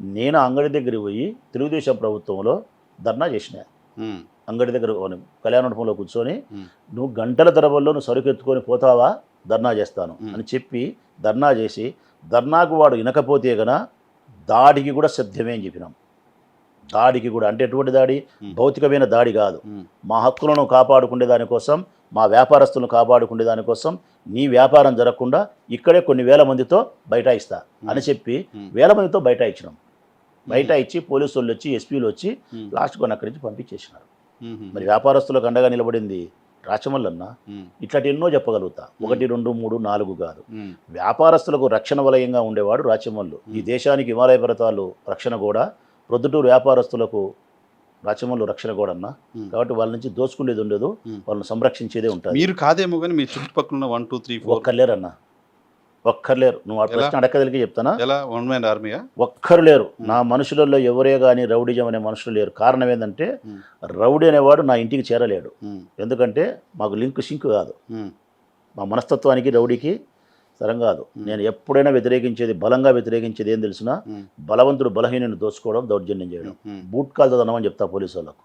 నేను అంగడి దగ్గరికి పోయి తెలుగుదేశం ప్రభుత్వంలో ధర్నా చేసిన. ఉమ్, అంగడి దగ్గర కళ్యాణ మండపంలో కూర్చొని ఉమ్, నువ్వు గంటల తరబడిలో నువ్వు సరుకు ఎత్తుకొని పోతావా, ధర్నా చేస్తాను అని చెప్పి ధర్నా చేసి, ధర్నాకు వాడు వినకపోతే గన దాడికి కూడా సిద్ధమే అని చెప్పినాం. దాడికి కూడా అంటే ఎటువంటి దాడి, భౌతికమైన దాడి కాదు. ఉమ్, మా హక్కులను కాపాడుకునే దానికోసం, మా వ్యాపారస్తులను కాపాడుకునే దానికోసం నీ వ్యాపారం జరగకుండా ఇక్కడే కొన్ని వేల మందితో బైఠాయిస్తా అని చెప్పి వేల మందితో బైఠాయించినాం. బైఠాయిచ్చి పోలీసు వాళ్ళు వచ్చి, ఎస్పీలు వచ్చి లాస్ట్ కొన్ని అక్కడి నుంచి పంపించేసినారు. ఉమ్, మరి వ్యాపారస్తులకు అండగా నిలబడింది రాచమల్లన్న. ఉమ్, ఇట్లాంటి ఎన్నో చెప్పగలుగుతా, 1, 2, 3, 4 కాదు. ఉమ్, వ్యాపారస్తులకు రక్షణ వలయంగా ఉండేవాడు రాచమల్లు. ఈ దేశానికి హిమాలయ పర్వతాలు రక్షణ కూడా, ప్రొద్దుటూరు వ్యాపారస్తులకు రాచమల్లు రక్షణ కూడా అన్న. కాబట్టి వాళ్ళ నుంచి దోచుకునేది ఉండదు, వాళ్ళని సంరక్షించేదే ఉంటుంది. మీరు కాదేమో కానీ మీ చుట్టుపక్కల ఉన్న 1, 2, 3, 4 ఒక్కర్లేరన్న, ఒక్కర్లేరు. నువ్వు ఆ ప్రశ్న అడక్కదలికి చెప్తానా? ఎలా వన్ మ్యాన్ ఆర్మీయా? ఒక్కరు లేరు. నా మనుషులలో ఎవరే కానీ రౌడీజం అనే మనుషులు లేరు. కారణం ఏంటంటే రౌడీ అనేవాడు నా ఇంటికి చేరలేడు. ఎందుకంటే మాకు సింక్ కాదు. మా మనస్తత్వానికి రౌడీకి సరం కాదు. నేను ఎప్పుడైనా వ్యతిరేకించేది, బలంగా వ్యతిరేకించేది ఏం తెలిసినా, బలవంతుడు బలహీనుని దోచుకోవడం, దౌర్జన్యం చేయడం, బూట్ కాల్ చదవమని చెప్తా పోలీసు వాళ్ళకు.